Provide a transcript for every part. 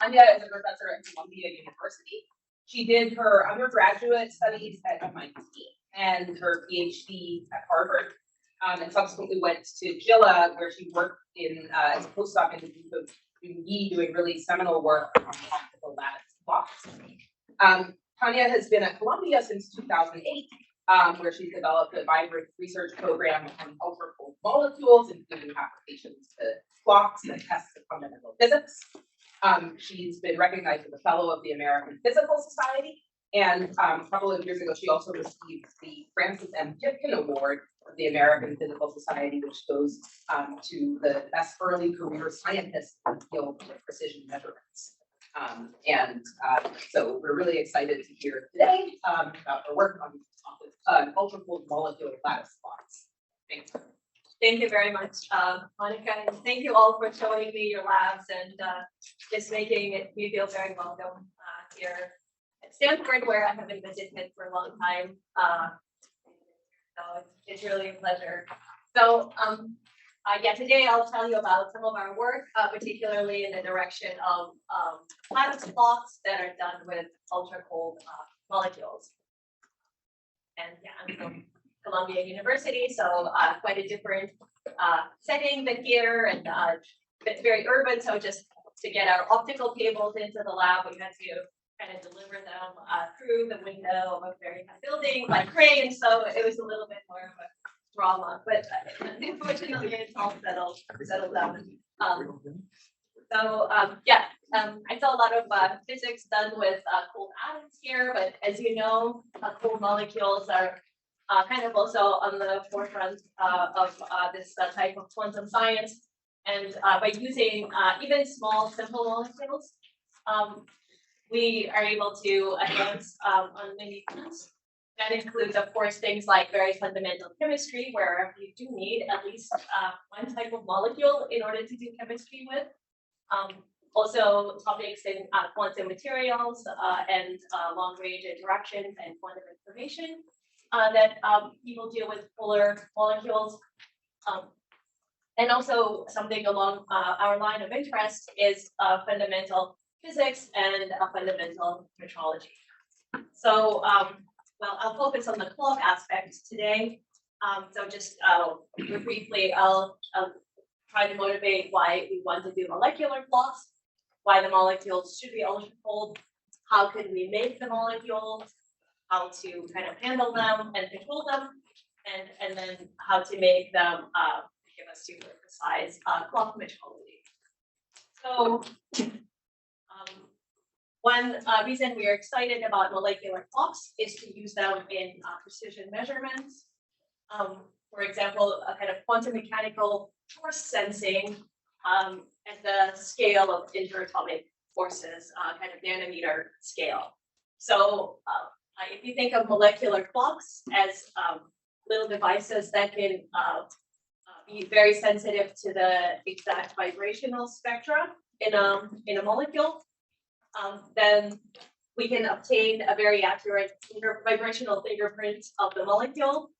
Tanya is a professor at Columbia University. She did her undergraduate studies at MIT and her PhD at Harvard, and subsequently went to Gilla, where she worked in as a postdoc in the doing really seminal work on optical lattice clocks. Tanya has been at Columbia since 2008, where she's developed a vibrant research program on ultracold molecules, including applications to clocks that test the fundamental physics. She's been recognized as a fellow of the American Physical Society, and a couple of years ago, she also received the Francis M. Tipton Award of the American Physical Society, which goes to the best early career scientists in the field of precision measurements. So we're really excited to hear today about her work on ultracold molecular lattice clocks. Thanks. Thank you very much, Monica, and thank you all for showing me your labs and just making me feel very welcome here at Stanford, where I haven't visited for a long time. So it's really a pleasure. So yeah, today I'll tell you about some of our work, particularly in the direction of lattice clocks that are done with ultra-cold molecules. And yeah, I'm from Columbia University, so quite a different setting than here, and it's very urban. So just to get our optical cables into the lab, we had to kind of deliver them through the window of a very high building by crane. So it was a little bit more of a drama, but unfortunately it's all settled down. Yeah, I saw a lot of physics done with cold atoms here, but as you know, cold molecules are kind of also on the forefront of this type of quantum science. And by using even small, simple molecules, we are able to advance on many fronts. That includes, of course, things like very fundamental chemistry, where you do need at least one type of molecule in order to do chemistry with. Also, topics in quantum materials and long-range interactions and quantum information that people deal with polar molecules. And also something along our line of interest is fundamental physics and fundamental metrology. So, well, I'll focus on the clock aspect today. So just briefly, I'll try to motivate why we want to do molecular clocks, why the molecules should be ultra cold, how can we make the molecules, how to kind of handle them and control them, and then how to make them give us super precise clock metrology. So one reason we are excited about molecular clocks is to use them in precision measurements. For example, a kind of quantum mechanical force sensing at the scale of interatomic forces, kind of nanometer scale. So if you think of molecular clocks as little devices that can be very sensitive to the exact vibrational spectra in a molecule, then we can obtain a very accurate vibrational fingerprint of the molecule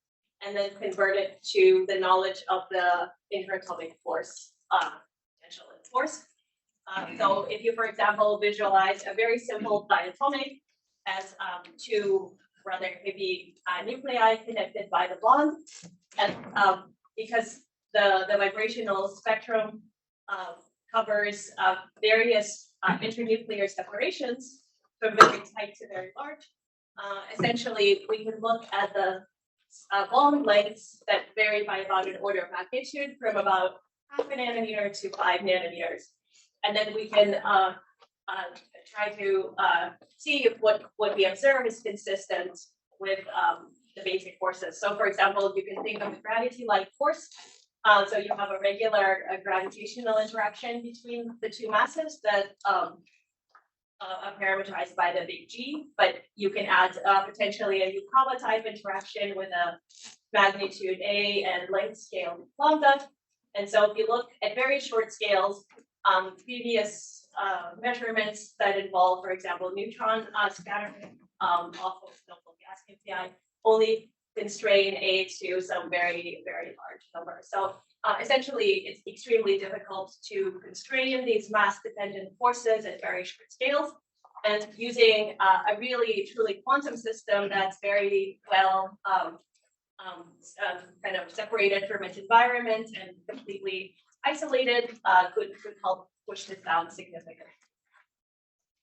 and then convert it to the knowledge of the interatomic force, potential force. So if you, for example, visualize a very simple diatomic as two rather heavy nuclei connected by the bond, and because the vibrational spectrum covers various internuclear separations from very tight to very large, essentially we can look at the bond lengths that vary by about an order of magnitude from about 0.5 nanometer to 5 nanometers. And then we can try to see if what we observe is consistent with the basic forces. So for example, you can think of a gravity-like force. So you have a regular gravitational interaction between the two masses that are parameterized by the big G, but you can add potentially a Yukawa type interaction with a magnitude A and length scale lambda. And so if you look at very short scales, previous measurements that involve, for example, neutron scattering off of noble gas nuclei only constrain A to some very, very large number. So essentially, it's extremely difficult to constrain these mass-dependent forces at very short scales. And using a really, truly quantum system that's very well kind of separated from its environment and completely isolated could help push this down significantly.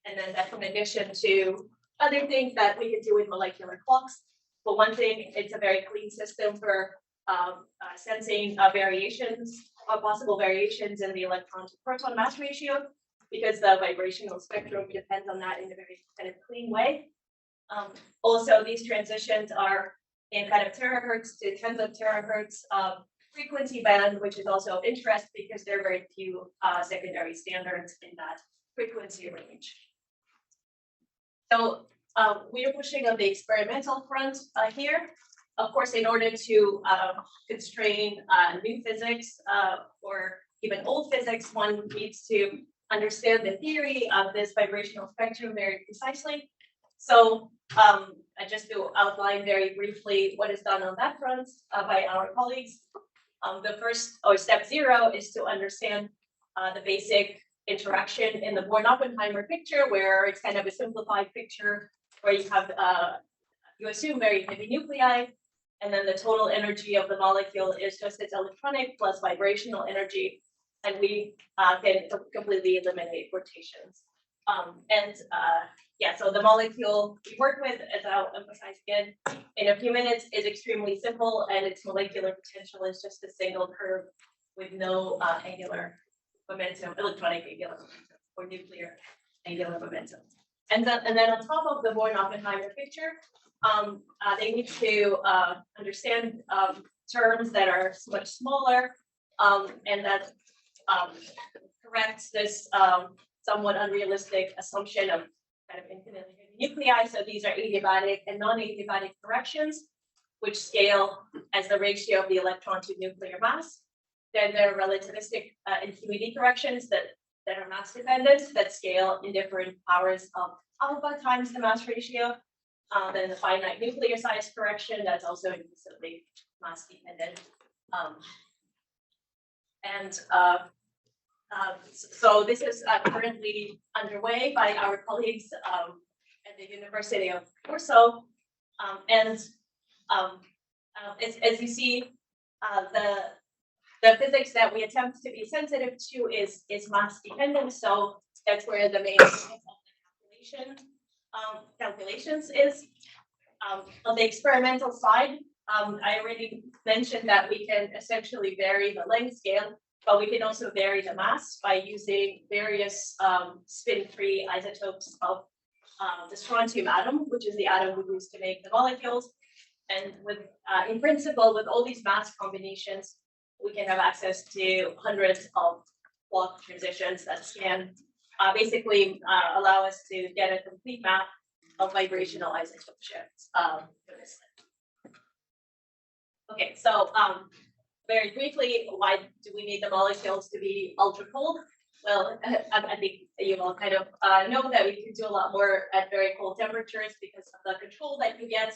And then that's in addition to other things that we can do with molecular clocks. But one thing, it's a very clean system for sensing variations, possible variations in the electron to proton mass ratio, because the vibrational spectrum depends on that in a very kind of clean way. Also, these transitions are in kind of terahertz to tens of terahertz frequency band, which is also of interest because there are very few secondary standards in that frequency range. So we are pushing on the experimental front here. Of course, in order to constrain new physics or even old physics, one needs to understand the theory of this vibrational spectrum very precisely. So just to outline very briefly what is done on that front by our colleagues. The first, or step 0, is to understand the basic interaction in the Born-Oppenheimer picture, where it's kind of a simplified picture where you have, you assume very heavy nuclei, and then the total energy of the molecule is just its electronic plus vibrational energy, and we can completely eliminate rotations. Yeah, so the molecule we work with, as I'll emphasize again in a few minutes, is extremely simple, and its molecular potential is just a single curve with no angular momentum, electronic angular momentum, or nuclear angular momentum. And then on top of the Born-Oppenheimer picture, they need to understand terms that are much smaller, and that corrects this somewhat unrealistic assumption of kind of infinitely many nuclei. So these are adiabatic and non-adiabatic corrections, which scale as the ratio of the electron to nuclear mass. Then there are relativistic and QED corrections that are mass dependent, that scale in different powers of alpha times the mass ratio. Then the finite nuclear size correction, that's also implicitly mass dependent. So this is currently underway by our colleagues at the University of Warsaw. As you see, the physics that we attempt to be sensitive to is mass dependent. So that's where the main calculations is. On the experimental side, I already mentioned that we can essentially vary the length scale, but we can also vary the mass by using various spin-free isotopes of the strontium atom, which is the atom we use to make the molecules. And with, in principle, with all these mass combinations, we can have access to hundreds of clock transitions that can basically allow us to get a complete map of vibrational isotope shifts. Okay, so very briefly, why do we need the molecules to be ultra cold? Well, I think you all kind of know that we can do a lot more at very cold temperatures because of the control that you get.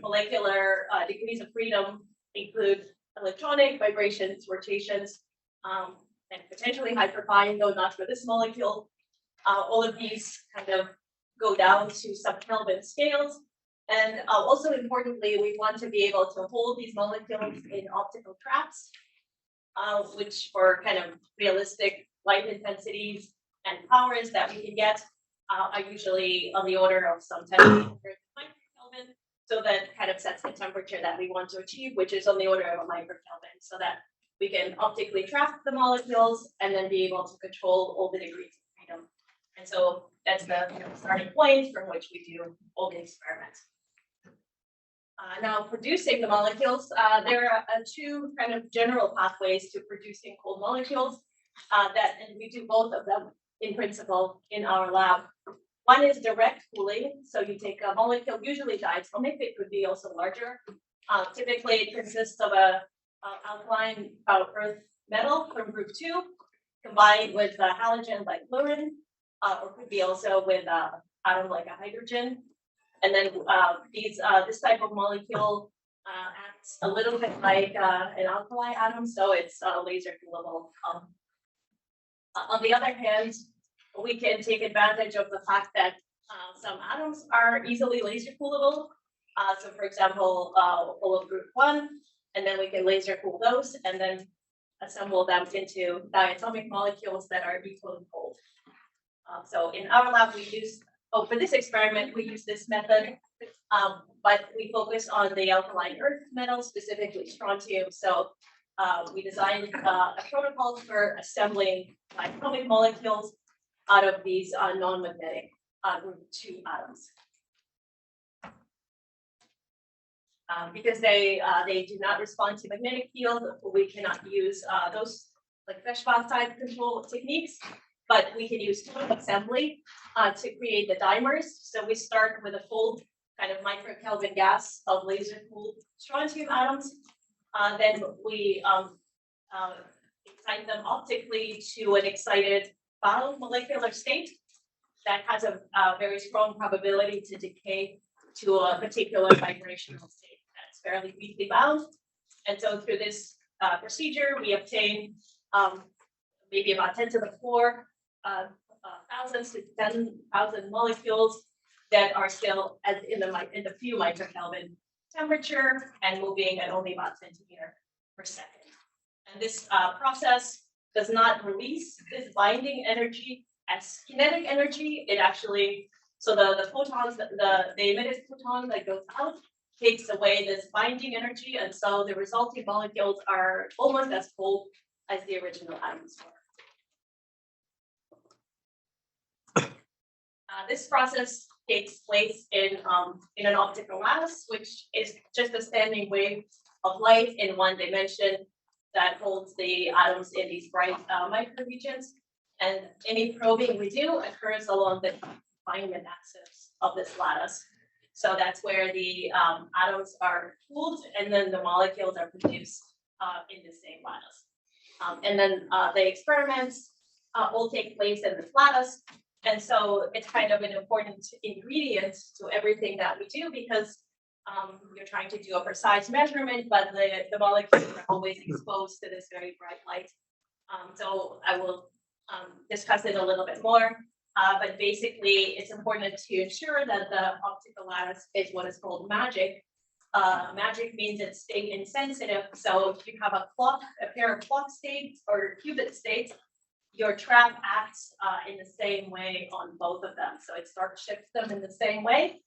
Molecular degrees of freedom include electronic vibrations, rotations, and potentially hyperfine, though not for this molecule. All of these kind of go down to sub-Kelvin scales. And also importantly, we want to be able to hold these molecules in optical traps, which for kind of realistic light intensities and powers that we can get are usually on the order of some 10 microkelvin. So that kind of sets the temperature that we want to achieve, which is on the order of a microkelvin, so that we can optically trap the molecules and then be able to control all the degrees of freedom. And so that's the starting point from which we do all the experiments. Now, producing the molecules, there are two kind of general pathways to producing cold molecules and we do both of them in principle in our lab. One is direct cooling. So you take a molecule, usually diatomic, it could be also larger. Typically, it consists of a alkaline earth metal from group 2, combined with a halogen like fluorine, or could be also with an atom like a hydrogen. And then this type of molecule acts a little bit like an alkali atom, so it's laser coolable. On the other hand, we can take advantage of the fact that some atoms are easily laser coolable. So for example, all of group 1, and then we can laser cool those and then assemble them into diatomic molecules that are equally cold. So in our lab, we use, for this experiment, we use this method, but we focus on the alkaline earth metals, specifically strontium. So we designed a protocol for assembling diatomic molecules out of these non-magnetic group 2 atoms. Because they do not respond to magnetic field, we cannot use those like Feshbach type control techniques, but we can use total assembly to create the dimers. So we start with a full kind of microkelvin gas of laser cooled strontium atoms. Then we excite them optically to an excited bound molecular state that has a very strong probability to decay to a particular vibrational state that's fairly weakly bound. And so through this procedure, we obtain maybe about 10 to the 4 thousands to 10,000 molecules that are still in the few microkelvin temperature and moving at only about centimeter per second. And this process does not release this binding energy as kinetic energy. It actually, so the photons, the emitted photon that goes out takes away this binding energy, and so the resulting molecules are almost as cold as the original atoms were. This process takes place in an optical lattice, which is just a standing wave of light in one dimension that holds the atoms in these bright microregions. And any probing we do occurs along the confinement axis of this lattice. So that's where the atoms are cooled, and then the molecules are produced in the same lattice. And then the experiments all take place in this lattice. And so it's kind of an important ingredient to everything that we do, because you're trying to do a precise measurement, but the molecules are always exposed to this very bright light. So I will discuss it a little bit more, but basically it's important to ensure that the optical lattice is what is called magic. Magic means it's state insensitive. So if you have a pair of clock states or qubit states, your trap acts in the same way on both of them. So it shifts them in the same way.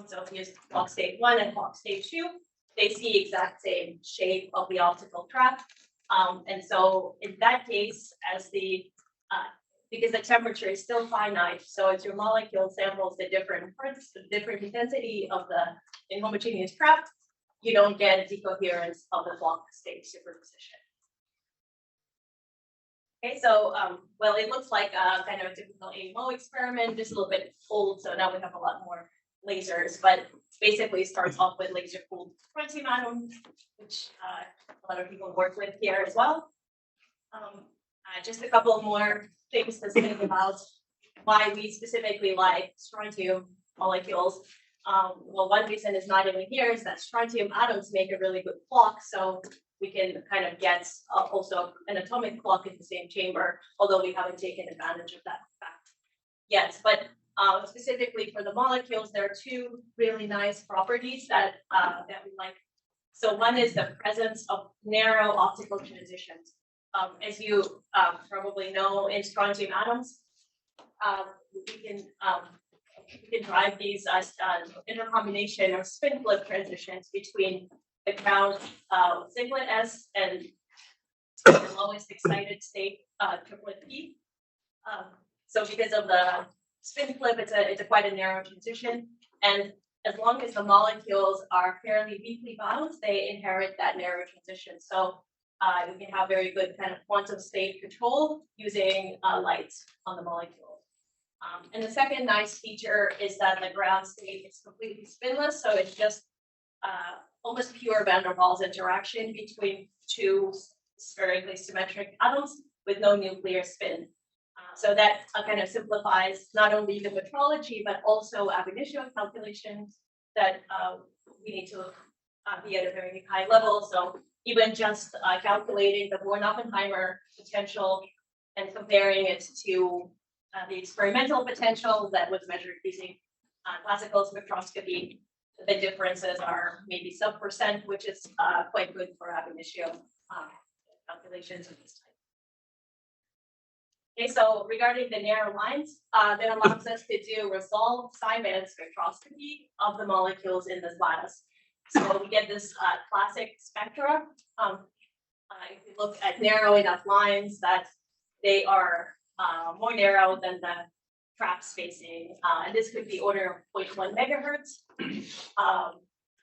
So if you use clock state 1 and clock state 2, they see exact same shape of the optical trap. And so in that case, because the temperature is still finite, so as your molecule samples the different parts, the different intensity of the inhomogeneous trap, you don't get a decoherence of the clock state superposition. Okay, so well, it looks like kind of a typical AMO experiment. This is a little bit old, so now we have a lot more lasers, but basically starts off with laser cooled strontium atoms, which a lot of people work with here as well. Just a couple more things to say about why we specifically like strontium molecules. Well, one reason is not even here is that strontium atoms make a really good clock, so we can kind of get also an atomic clock in the same chamber, although we haven't taken advantage of that fact yet. But specifically for the molecules, there are two really nice properties that we like. So one is the presence of narrow optical transitions. As you probably know, in strontium atoms, we can drive these intercombination or spin flip transitions between the ground singlet S and the lowest excited state triplet P. So because of the spin flip, it's a quite a narrow transition, and as long as the molecules are fairly weakly bound, they inherit that narrow transition. So we can have very good kind of quantum state control using light on the molecule. And the second nice feature is that the ground state is completely spinless, so it's just almost pure van der Waals interaction between two spherically symmetric atoms with no nuclear spin. So that kind of simplifies not only the metrology, but also ab initio calculations that we need to be at a very high level. So even just calculating the Born-Oppenheimer potential and comparing it to the experimental potential that was measured using classical spectroscopy, the differences are maybe sub%, which is quite good for ab initio calculations of this type. Okay, so regarding the narrow lines, that allows us to do resolved sideband spectroscopy of the molecules in this lattice. So we get this classic spectra. If you look at narrow enough lines that they are more narrow than the trap spacing, and this could be order of 0.1 megahertz.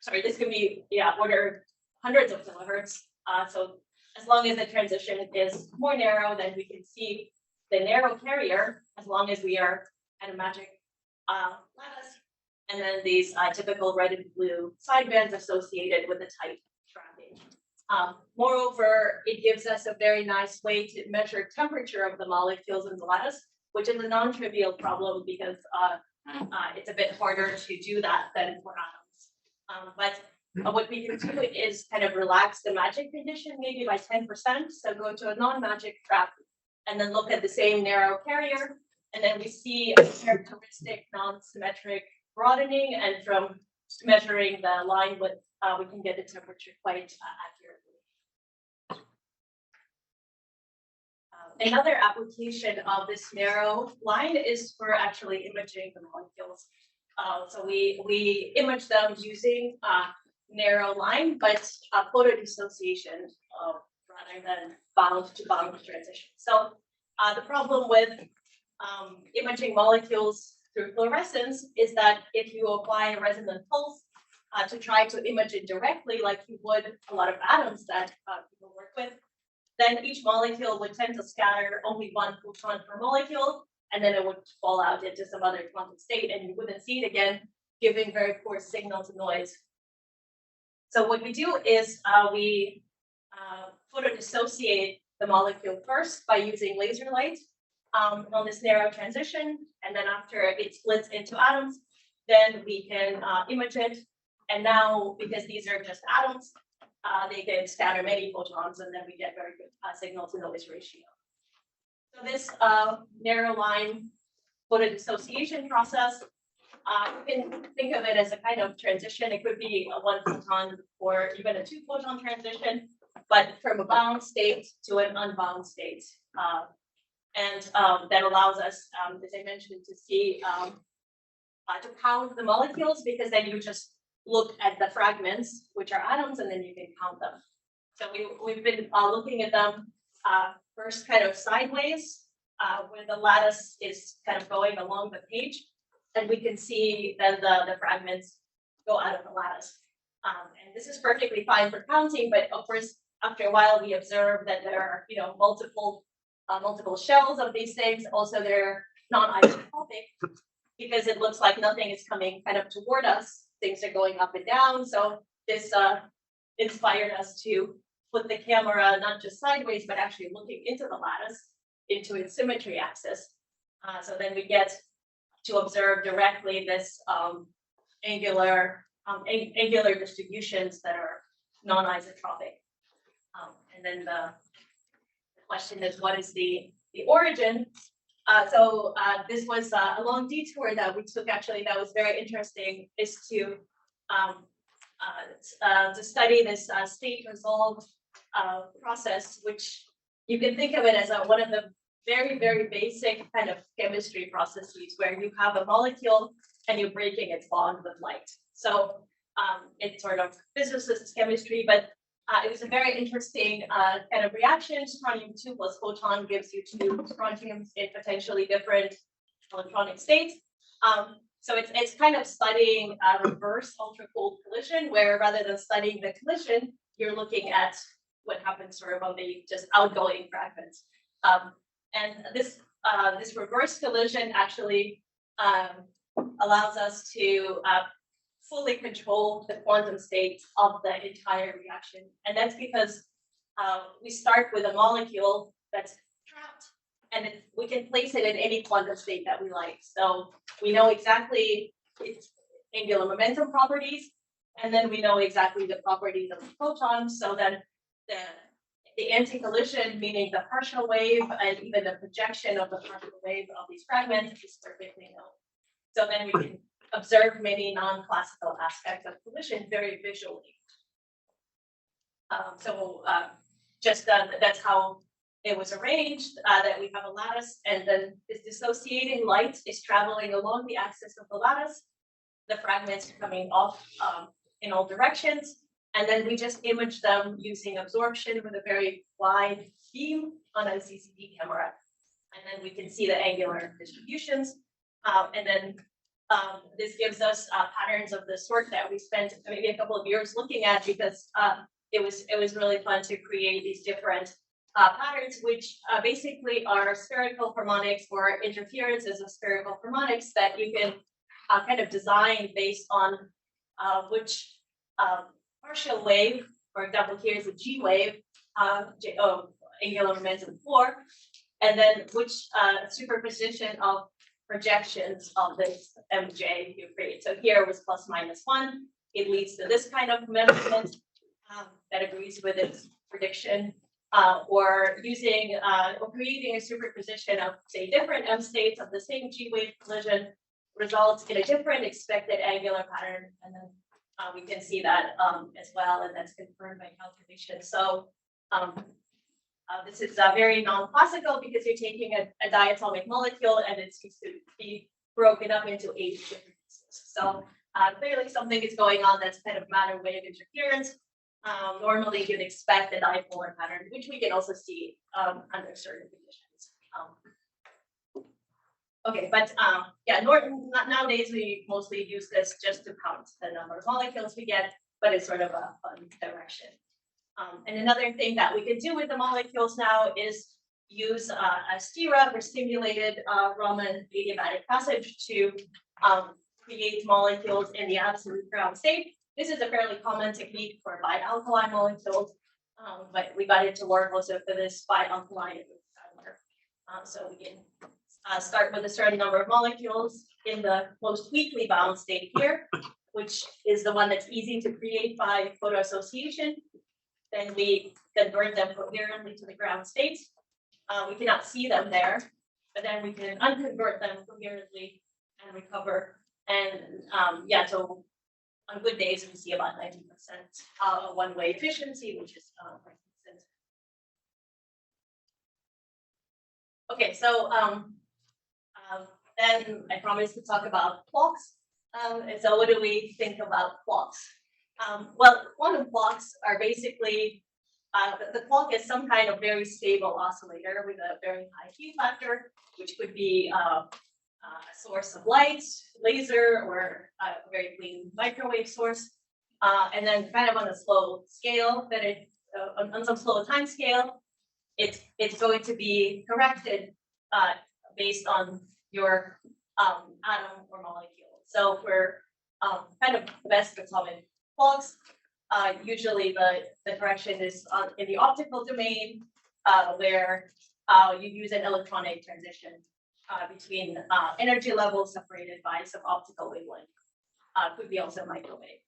Sorry, this could be order hundreds of kilohertz. So as long as the transition is more narrow, then we can see the narrow carrier as long as we are at a magic lattice, and then these typical red and blue sidebands associated with the tight trapping. Moreover, it gives us a very nice way to measure temperature of the molecules in the lattice, which is a non-trivial problem because it's a bit harder to do that than for atoms. But what we can do is kind of relax the magic condition maybe by 10%. So go to a non-magic trap and then look at the same narrow carrier. And then we see a characteristic non-symmetric broadening. And from measuring the line width, we can get the temperature quite accurately. Another application of this narrow line is for actually imaging the molecules. So we image them using narrow line, but photodissociation rather than bound to bound transition. So the problem with imaging molecules through fluorescence is that if you apply a resonant pulse to try to image it directly, like you would a lot of atoms that people work with, then each molecule would tend to scatter only one photon per molecule, and then it would fall out into some other quantum state, and you wouldn't see it again, giving very poor signal to noise. So what we do is we photodissociate the molecule first by using laser light on this narrow transition, and then after it splits into atoms, then we can image it. And now, because these are just atoms, they can scatter many photons, and then we get very good signal to noise ratio. So this narrow line photodissociation process, you can think of it as a kind of transition. It could be a 1 photon or even a 2 photon transition, but from a bound state to an unbound state. And that allows us, as I mentioned, to see, to count the molecules, because then you just look at the fragments, which are atoms, and then you can count them. So we've been looking at them first kind of sideways, where the lattice is kind of going along the page, and we can see then the fragments go out of the lattice. And this is perfectly fine for counting, but of course, after a while, we observe that there are multiple shells of these things. Also, they're non-isotropic because it looks like nothing is coming kind of toward us. Things are going up and down. So this inspired us to put the camera not just sideways, but actually looking into the lattice, into its symmetry axis. So then we get to observe directly this angular distributions that are non-isotropic. And then the question is, what is the origin? So this was a long detour that we took, actually, that was very interesting, is to study this state resolved process, which you can think of it as one of the very, very basic kind of chemistry processes where you have a molecule and you're breaking its bond with light. So it's sort of physicist's chemistry, but it was a very interesting kind of reaction. Strontium-2 plus photon gives you 2 strontiums in potentially different electronic states. So it's kind of studying a reverse ultra-cold collision, where rather than studying the collision, you're looking at what happens sort of on the just outgoing fragments. And this reverse collision actually allows us to fully control the quantum state of the entire reaction. And that's because we start with a molecule that's trapped, and we can place it in any quantum state that we like. So we know exactly its angular momentum properties, and then we know exactly the properties of the photon, so then the anti-collision, meaning the partial wave and even the projection of the partial wave of these fragments is perfectly known. So then we can observe many non-classical aspects of collision very visually. That's how it was arranged, that we have a lattice, and then this dissociating light is traveling along the axis of the lattice. The fragments are coming off in all directions, and then we just image them using absorption with a very wide beam on a CCD camera. And then we can see the angular distributions. This gives us patterns of the sort that we spent maybe a couple of years looking at, because it was really fun to create these different patterns, which basically are spherical harmonics or interferences of spherical harmonics that you can kind of design based on which partial wave, for example, here's a G wave, angular momentum 4, and then which superposition of projections of this MJ you create. So here was plus minus 1. It leads to this kind of measurement that agrees with its prediction, or using or creating a superposition of, say, different M states of the same G wave collision results in a different expected angular pattern, and then we can see that as well, and that's confirmed by calculation. So this is very non-classical because you're taking a diatomic molecule and it seems to be broken up into 8 different pieces. So clearly something is going on that's kind of matter wave interference. Normally you'd expect a dipolar pattern, which we can also see under certain conditions. Okay, but yeah, nowadays we mostly use this just to count the number of molecules we get, but it's sort of a fun direction. And another thing that we can do with the molecules now is use a STIRA or stimulated Raman adiabatic passage to create molecules in the absolute ground state. This is a fairly common technique for bi-alkali molecules, but we got it to work also for this bi-alkali. So we can start with a certain number of molecules in the most weakly bound state here, which is the one that's easy to create by photoassociation. Then we convert them coherently to the ground state. We cannot see them there, but then we can unconvert them coherently and recover. And yeah, so on good days, we see about 90% one-way efficiency, which is quite decent. Okay, so then I promised to talk about clocks. And so what do we think about clocks? Well, quantum clocks are basically, the clock is some kind of very stable oscillator with a very high Q factor, which could be a source of light, laser, or a very clean microwave source. And then kind of on a slow scale, that it on some slow time scale, it's going to be corrected based on your atom or molecule. So for kind of best atomic clocks, usually the correction is in the optical domain, where you use an electronic transition between energy levels separated by some optical wavelength. Could be also microwave.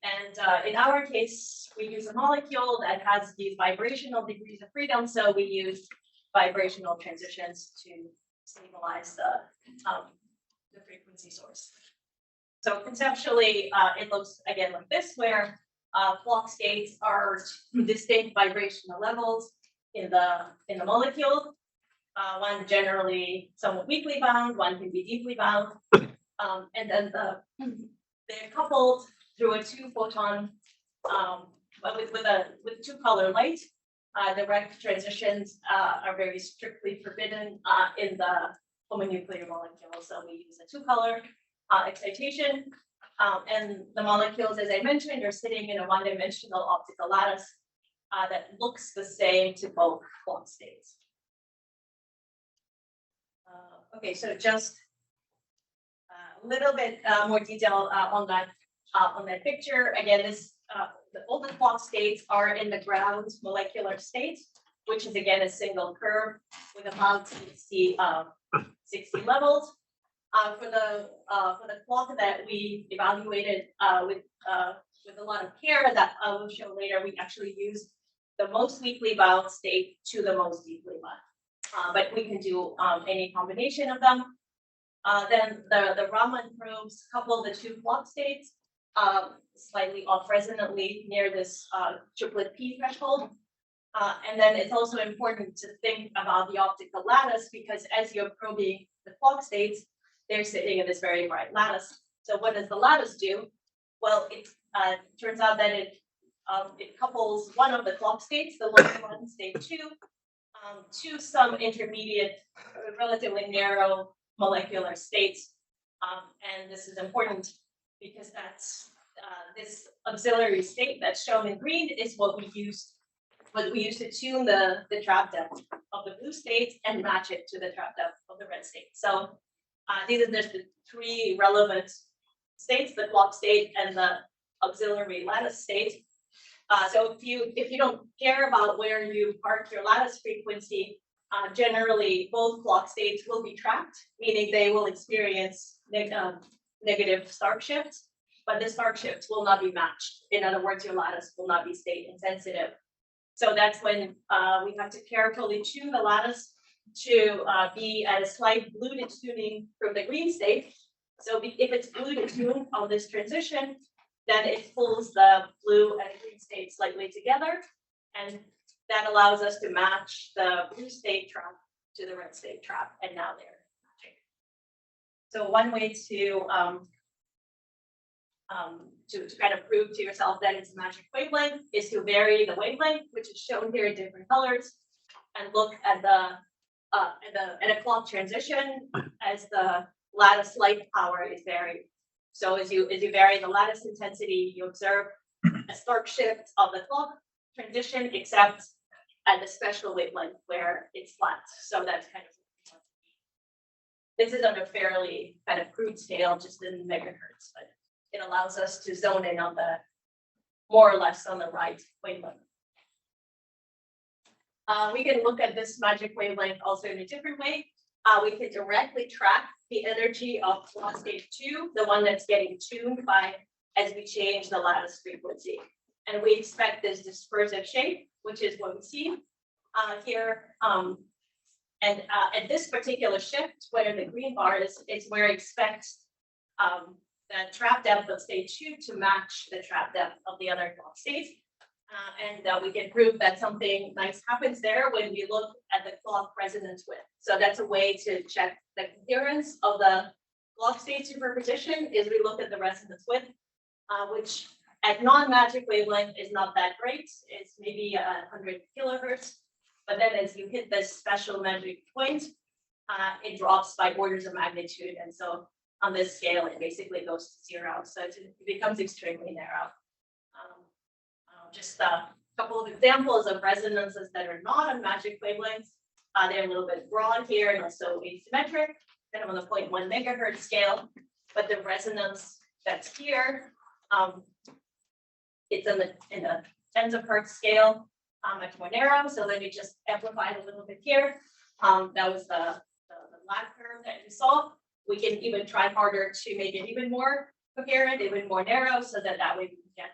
And in our case, we use a molecule that has these vibrational degrees of freedom, so we use vibrational transitions to stabilize the frequency source. So conceptually, it looks again like this, where clock states are distinct vibrational levels in the molecule. One generally somewhat weakly bound, one can be deeply bound, and then they're coupled through a 2-photon, with 2-color light. Direct transitions are very strictly forbidden in the homonuclear molecule, so we use a 2-color excitation, and the molecules, as I mentioned, are sitting in a one-dimensional optical lattice that looks the same to both clock states. Okay, so just a little bit more detail on that picture. Again, all the clock states are in the ground molecular state. which is again a single curve with about 60 levels. For the clock that we evaluated with a lot of care that I will show later, we actually used the most weakly bound state to the most deeply bound. But we can do any combination of them. Then the Raman probes couple the two clock states slightly off resonantly near this triplet P threshold. And then it's also important to think about the optical lattice because as you're probing the clock states, they're sitting in this very bright lattice. So what does the lattice do? Well, it turns out that it couples one of the clock states, the lower one, state 2, to some intermediate, relatively narrow molecular states. And this is important because that's this auxiliary state that's shown in green is what we use to tune the trap depth of the blue state and match it to the trap depth of the red state. So these are just the three relevant states, the clock state and the auxiliary lattice state. So if you don't care about where you park your lattice frequency, generally both clock states will be trapped, meaning they will experience negative Stark shifts, but the Stark shifts will not be matched. In other words, your lattice will not be state insensitive. So that's when we have to carefully tune the lattice to be at a slight blue tuning from the green state. So if it's blue to tune on this transition, then it pulls the blue and green state slightly together, and that allows us to match the blue state trap to the red state trap, and now they're matching. So one way to kind of prove to yourself that it's a magic wavelength is to vary the wavelength, which is shown here in different colors, and look at a clock transition as the lattice light power is varied. So as you vary the lattice intensity, you observe a Stark shift of the clock transition, except at the special wavelength where it's flat. So that's kind of, this is on a fairly kind of crude scale, just in megahertz, but it allows us to zone in on the more or less on the right wavelength. We can look at this magic wavelength also in a different way. We can directly track the energy of clock state 2, the one that's getting tuned by as we change the lattice frequency. And we expect this dispersive shape, which is what we see here. And at this particular shift, where the green bar is where I expect the trap depth of state 2 to match the trap depth of the other clock states. And we can prove that something nice happens there when we look at the clock resonance width. So that's a way to check the coherence of the clock state superposition is we look at the resonance width, which at non-magic wavelength is not that great. It's maybe 100 kilohertz. But then as you hit this special magic point, it drops by orders of magnitude. And so on this scale, it basically goes to 0. So it becomes extremely narrow. Just a couple of examples of resonances that are not on magic wavelengths. They're a little bit broad here and also asymmetric, kind of on the 0.1 megahertz scale. But the resonance that's here, it's in the tens of hertz scale, much more narrow. So let me just amplify it a little bit here. That was the lag curve that you saw. We can even try harder to make it even more coherent, even more narrow, so that way we can get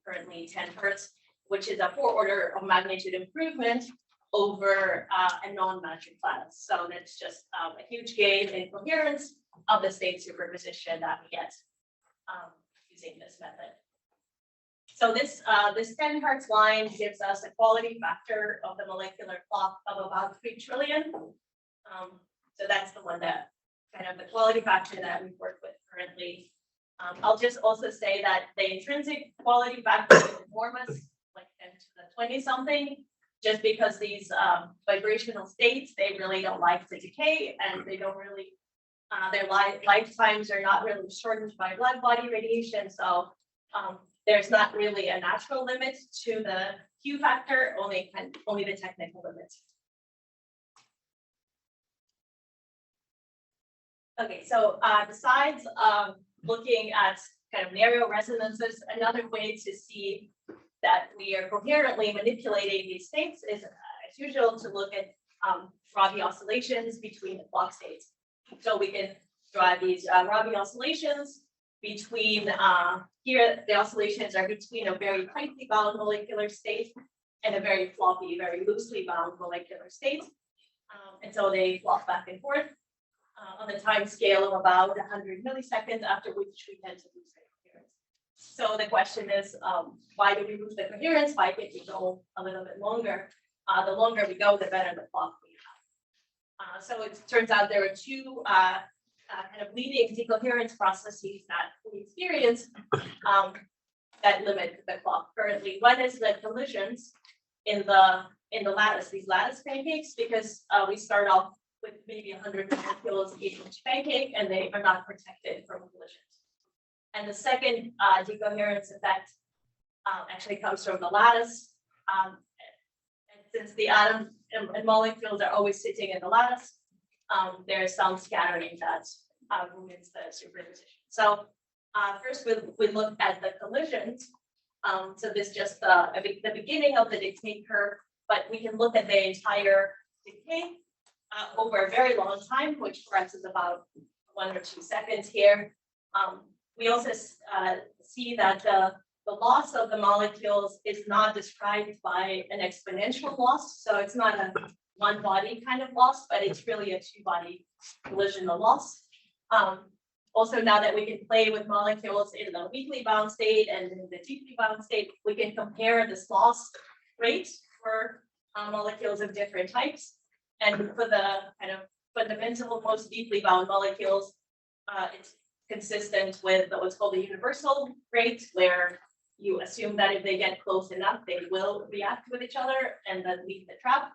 currently 10 hertz, which is a 4 order of magnitude improvement over a non-magic lattice. So that's just a huge gain in coherence of the state superposition that we get using this method. So this 10 hertz line gives us a quality factor of the molecular clock of about 3 trillion. So that's the one that kind of the quality factor that we work with currently. I'll just also say that the intrinsic quality factor is enormous, like 10 to the 20 something, just because these vibrational states, they really don't like to decay, and they don't really, their lifetimes are not really shortened by black body radiation. So there's not really a natural limit to the Q factor, only the technical limit. Okay, so besides looking at kind of narrow resonances, another way to see that we are coherently manipulating these states is, as usual, to look at Rabi oscillations between the clock states. So we can draw these Rabi oscillations between, here the oscillations are between a very tightly bound molecular state and a very floppy, very loosely bound molecular state. And so they flop back and forth on the time scale of about 100 milliseconds, after which we tend to lose the coherence. So the question is, why do we lose the coherence? Why can't we go a little bit longer? The longer we go, the better the clock we have. So it turns out there are two kind of leading decoherence processes that we experience that limit the clock currently. One is the collisions in the lattice, these lattice pancakes, because we start off with maybe 100 molecules each pancake, and they are not protected from collisions. And the second decoherence effect actually comes from the lattice. And since the atoms and molecules are always sitting in the lattice, there's some scattering that ruins the superposition. So first we look at the collisions. So this is just the beginning of the decay curve, but we can look at the entire decay over a very long time, which for us is about 1 or 2 seconds here. We also see that the loss of the molecules is not described by an exponential loss. So it's not a one body kind of loss, but it's really a two body collisional loss. Also, now that we can play with molecules in the weakly bound state and in the deeply bound state, we can compare this loss rate for molecules of different types. And for the kind of fundamental, most deeply bound molecules, it's consistent with what's called the universal rate, where you assume that if they get close enough, they will react with each other and then leave the trap.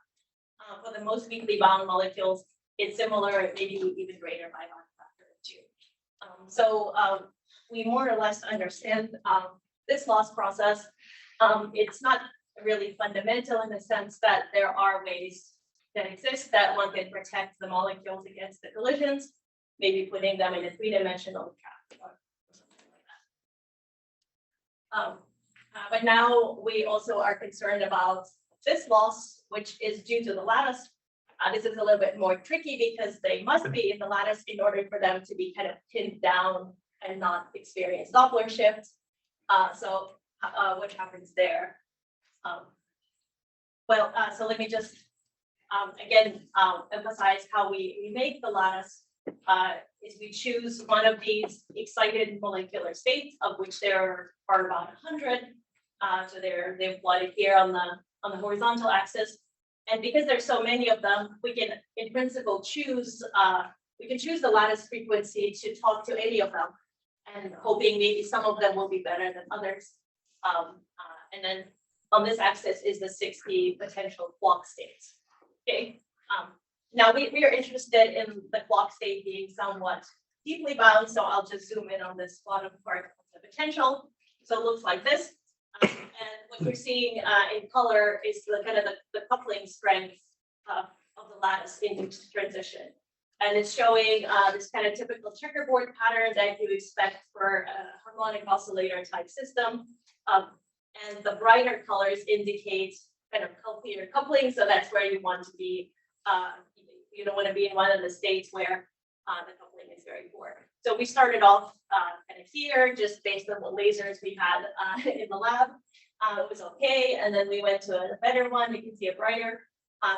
For the most weakly bound molecules, it's similar, maybe even greater by one factor of 2. So we more or less understand this loss process. It's not really fundamental in the sense that there are ways that exist that one can protect the molecules against the collisions, maybe putting them in a 3-dimensional trap or something like that. But now we also are concerned about this loss, which is due to the lattice. This is a little bit more tricky because they must be in the lattice in order for them to be kind of pinned down and not experience Doppler shifts. So what happens there? So let me just again emphasize how we make the lattice. Is we choose one of these excited molecular states, of which there are about 100. So they're plotted here on the horizontal axis. And because there's so many of them, we can, in principle, choose the lattice frequency to talk to any of them, and hoping maybe some of them will be better than others. And then on this axis is the 60 potential clock states. Okay. Now we are interested in the clock state being somewhat deeply bound, so I'll just zoom in on this bottom part of the potential. So it looks like this. And what you're seeing in color is the kind of the coupling strength of the lattice induced transition. And it's showing this kind of typical checkerboard pattern that you expect for a harmonic oscillator type system. And the brighter colors indicate kind of healthier coupling. So that's where you want to be. You don't want to be in one of the states where the coupling is very poor. So we started off kind of here, just based on what lasers we had in the lab. It was okay, and then we went to a better one. You can see a brighter.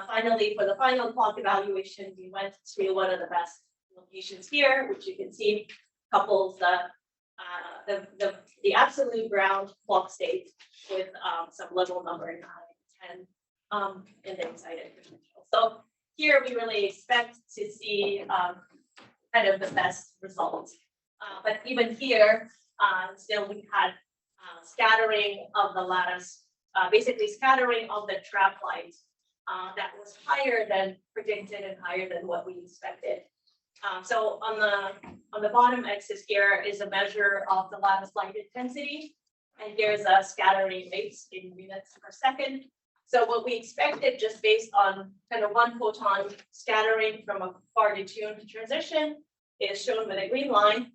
Finally, for the final clock evaluation, we went to one of the best locations here, which you can see couples the absolute ground clock state with some level number 9, 10 in the excited potential. So here we really expect to see kind of the best results. But even here, still we had scattering of the lattice, basically scattering of the trap light that was higher than predicted and higher than what we expected. So on the bottom axis here is a measure of the lattice light intensity, and here's a scattering rates in units per second. So what we expected, just based on kind of one photon scattering from a far detuned transition, is shown with a green line.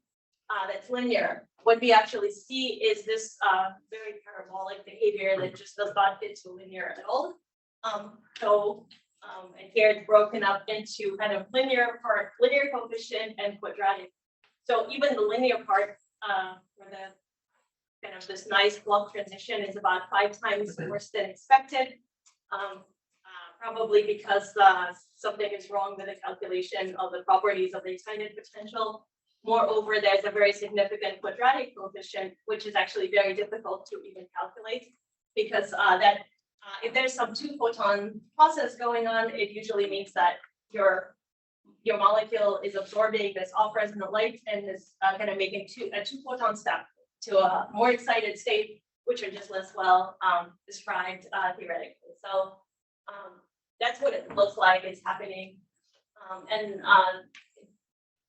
that's linear. What we actually see is this very parabolic behavior that just does not fit to linear at all. And here it's broken up into kind of linear part, linear coefficient, and quadratic. So even the linear part, for the kind of this nice block transition is about 5 times worse than expected. Probably because something is wrong with the calculation of the properties of the excited potential. Moreover, there's a very significant quadratic coefficient, which is actually very difficult to even calculate, because if there's some 2-photon process going on, it usually means that your molecule is absorbing this off-resonant light and is kind of making a 2-photon step to a more excited state, which are just less well described theoretically. So that's what it looks like is happening.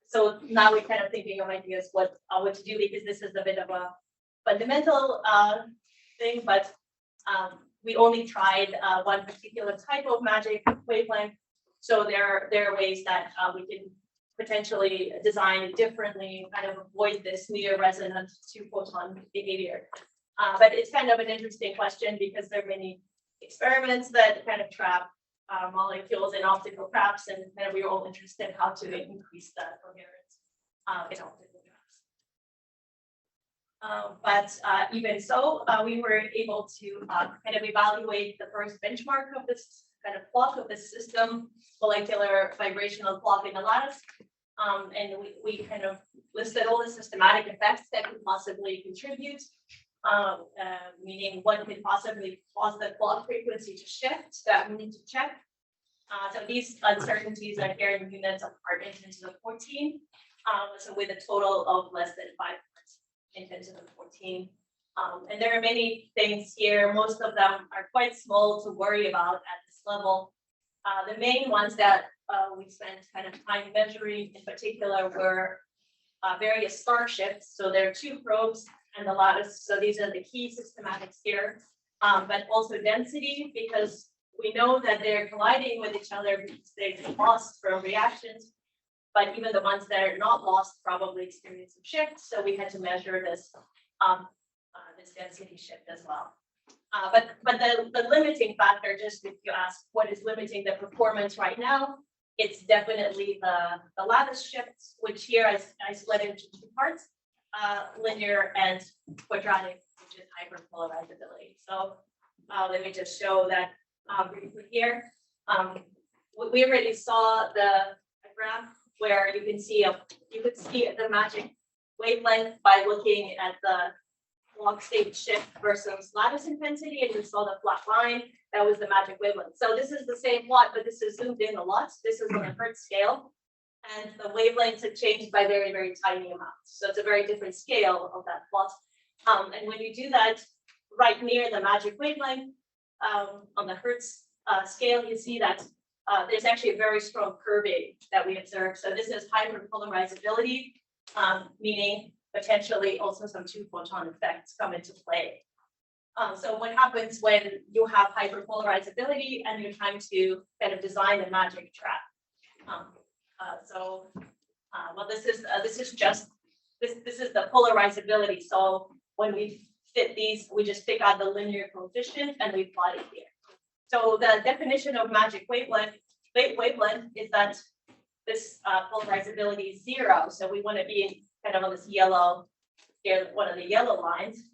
So now we're kind of thinking of ideas what to do, because this is a bit of a fundamental thing, but we only tried one particular type of magic wavelength. So there are ways that we can potentially design it differently, kind of avoid this near resonant 2-photon behavior. But it's kind of an interesting question because there are many experiments that kind of trap molecules in optical traps, and kind of we're all interested in how to increase the coherence in optical traps. But even so, we were able to kind of evaluate the first benchmark of this kind of clock of this system, molecular vibrational clock in the lattice. And we kind of listed all the systematic effects that could possibly contribute, meaning what could possibly cause the clock frequency to shift that we need to check. So these uncertainties are here in units of part in 10 to the 14. So with a total of less than 5 parts in 10 to the 14. And there are many things here. Most of them are quite small to worry about at this level. The main ones that we spent kind of time measuring in particular were various star shifts. So there are 2 probes and the lattice. So these are the key systematics here, but also density, because we know that they're colliding with each other because they're lost from reactions, but even the ones that are not lost probably experience some shift. So we had to measure this, this density shift as well. But the limiting factor, just if you ask what is limiting the performance right now, it's definitely the lattice shifts, which here I split into 2 parts, linear and quadratic, which is hyperpolarizability. So let me just show that briefly here. We already saw the graph where you can see the magic wavelength by looking at the log state shift versus lattice intensity, and you saw the flat line. That was the magic wavelength. So this is the same plot, but this is zoomed in a lot. This is on a Hertz scale, and the wavelengths have changed by very, very tiny amounts. So it's a very different scale of that plot. And when you do that right near the magic wavelength on the Hertz scale, you see that there's actually a very strong curving that we observe. So this is hyperpolarizability, meaning potentially also some 2-photon effects come into play. So what happens when you have hyperpolarizability and you're trying to kind of design a magic trap? Well, this is the polarizability. So when we fit these, we just pick out the linear coefficient and we plot it here. So the definition of magic wavelength is that this polarizability is 0. So we want to be kind of on this yellow, here, one of the yellow lines.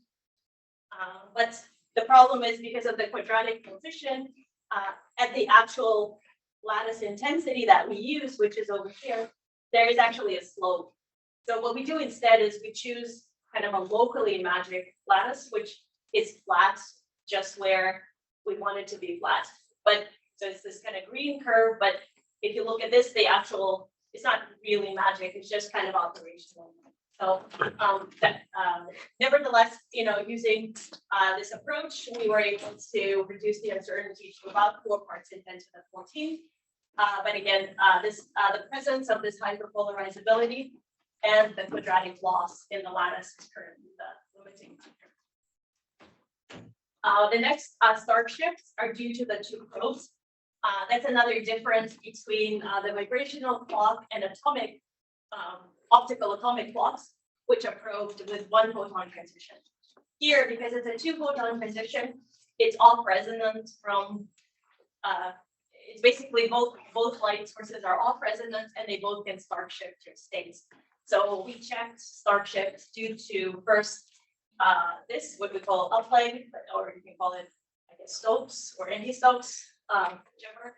But the problem is because of the quadratic coefficient at the actual lattice intensity that we use, which is over here, there is actually a slope. So what we do instead is we choose kind of a locally magic lattice, which is flat just where we want it to be flat. But so it's this kind of green curve, but if you look at this, it's not really magic, it's just kind of operational. So nevertheless, using this approach, we were able to reduce the uncertainty to about 4 parts in 10 to the 14. But again, the presence of this hyperpolarizability and the quadratic loss in the lattice is currently the limiting factor. The next star shifts are due to the 2 probes. That's another difference between the vibrational clock and optical atomic clocks. which are probed with one photon transition. Here, because it's a two photon transition, it's off resonance from, it's basically both light sources are off resonance and they both can start shift their states. So we checked start shift due to first, this, what we call upleg, or you can call it, I guess, Stokes or anti-Stokes, whichever.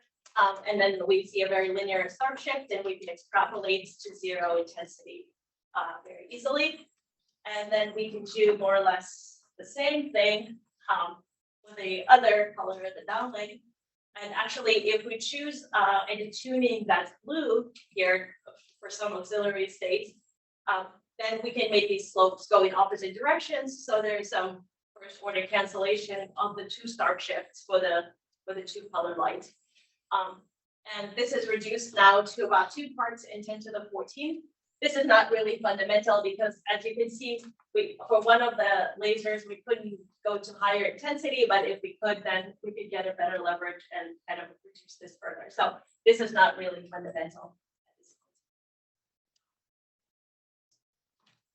And then we see a very linear start shift and we can extrapolate to zero intensity very easily. And then we can do more or less the same thing with the other color, the downlink. And actually, if we choose a tuning that's blue here for some auxiliary states, then we can make these slopes go in opposite directions. So there's some first order cancellation of the two start shifts for the two color light. And this is reduced now to about 2 parts in 10 to the 14. This is not really fundamental because, as you can see, for one of the lasers, we couldn't go to higher intensity, but if we could, then we could get a better leverage and kind of reduce this further. So this is not really fundamental.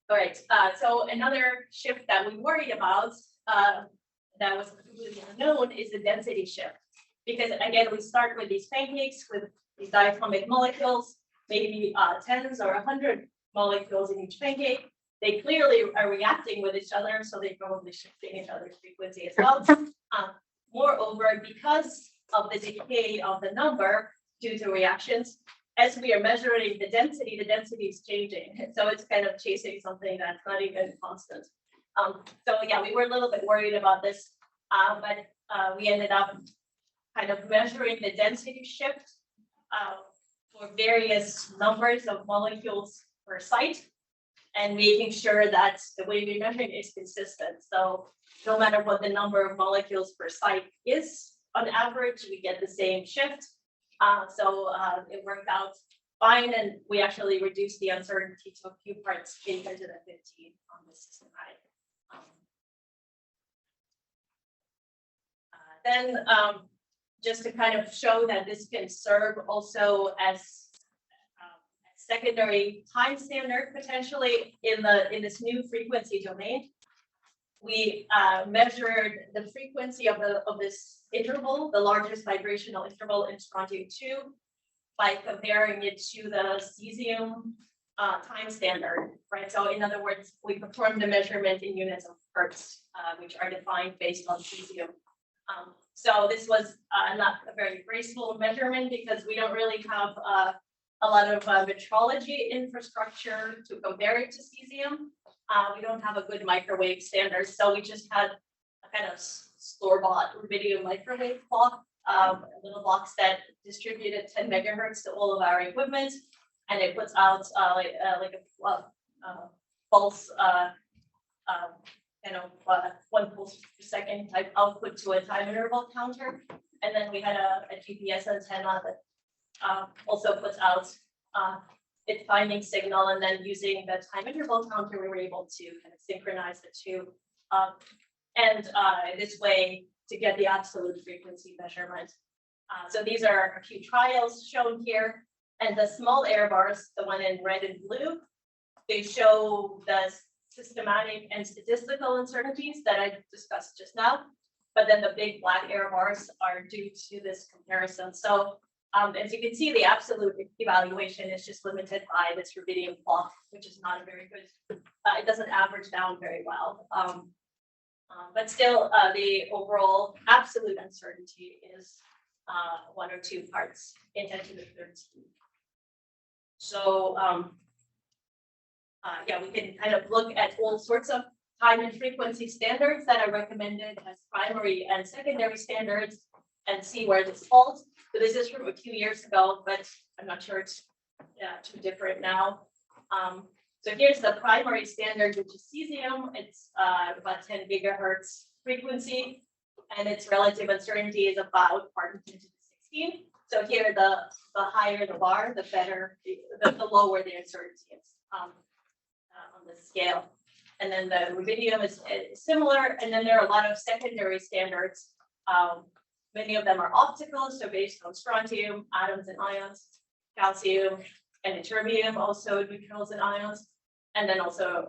All right, so another shift that we worry about that was completely unknown is the density shift. Because again, we start with these pancakes with these diatomic molecules, maybe tens or 100 molecules in each pancake. They clearly are reacting with each other, so they're probably shifting each other's frequency as well. Moreover, because of the decay of the number due to reactions, as we are measuring the density is changing. So it's kind of chasing something that's not even constant. So yeah, we were a little bit worried about this, but we ended up kind of measuring the density shift for various numbers of molecules per site and making sure that the way we're measuring is consistent. So no matter what the number of molecules per site is, on average, we get the same shift. So it worked out fine, and we actually reduced the uncertainty to a few parts in 10 to the 15 on the systematic. Then just to kind of show that this can serve also as secondary time standard potentially in this new frequency domain. We measured the frequency of this interval, the largest vibrational interval in strontium-2, by comparing it to the cesium time standard, right? So in other words, we performed the measurement in units of hertz, which are defined based on cesium. So this was not a very graceful measurement because we don't really have a lot of metrology infrastructure to compare it to cesium. We don't have a good microwave standard, so we just had a kind of store-bought rubidium microwave clock, a little box that distributed 10 megahertz to all of our equipment, and it puts out like a pulse, one pulse per second type output to a time interval counter, and then we had a GPS antenna that also puts out its finding signal, and then using the time interval counter, we were able to kind of synchronize the two, and this way to get the absolute frequency measurement. So these are a few trials shown here, and the small error bars, the one in red and blue, they show the systematic and statistical uncertainties that I discussed just now, but then the big black error bars are due to this comparison. So as you can see, the absolute evaluation is just limited by this rubidium clock, which is not a very good, it doesn't average down very well. But still, the overall absolute uncertainty is 1 or 2 parts in 10 to the 13. So yeah, we can kind of look at all sorts of time and frequency standards that are recommended as primary and secondary standards and see where this falls. So this is from a few years ago, but I'm not sure it's too different now. So here's the primary standard, which is cesium. It's about 10 gigahertz frequency, and its relative uncertainty is about part 10 to the 16. So here, the higher the bar, the better, the lower the uncertainty is on the scale. And then the rubidium is similar, and then there are a lot of secondary standards. Many of them are optical, so based on strontium, atoms and ions, calcium, and ytterbium, also neutrals and ions. and then also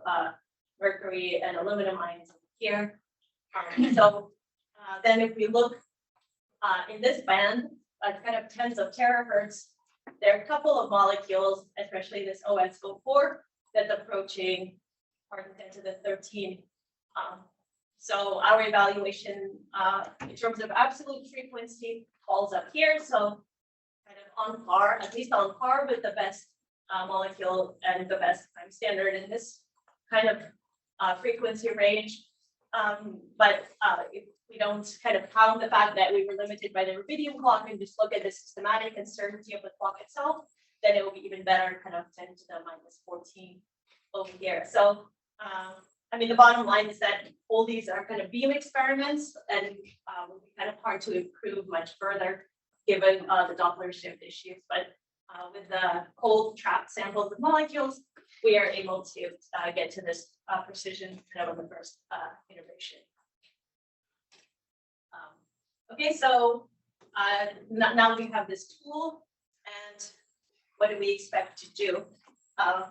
mercury and aluminum ions here. Then if we look in this band, kind of tens of terahertz, there are a couple of molecules, especially this OSO4, that's approaching part 10 to the 13. So our evaluation in terms of absolute frequency falls up here. So kind of on par, at least on par with the best molecule and the best time standard in this kind of frequency range. But if we don't kind of count the fact that we were limited by the rubidium clock and just look at the systematic uncertainty of the clock itself, then it will be even better, kind of 10 to the minus 14 over here. So, I mean, the bottom line is that all these are kind of beam experiments, and it will be kind of hard to improve much further given the Doppler shift issues. But with the cold trapped samples of molecules, we are able to get to this precision kind of on the first iteration. Okay, so now we have this tool, and what do we expect to do?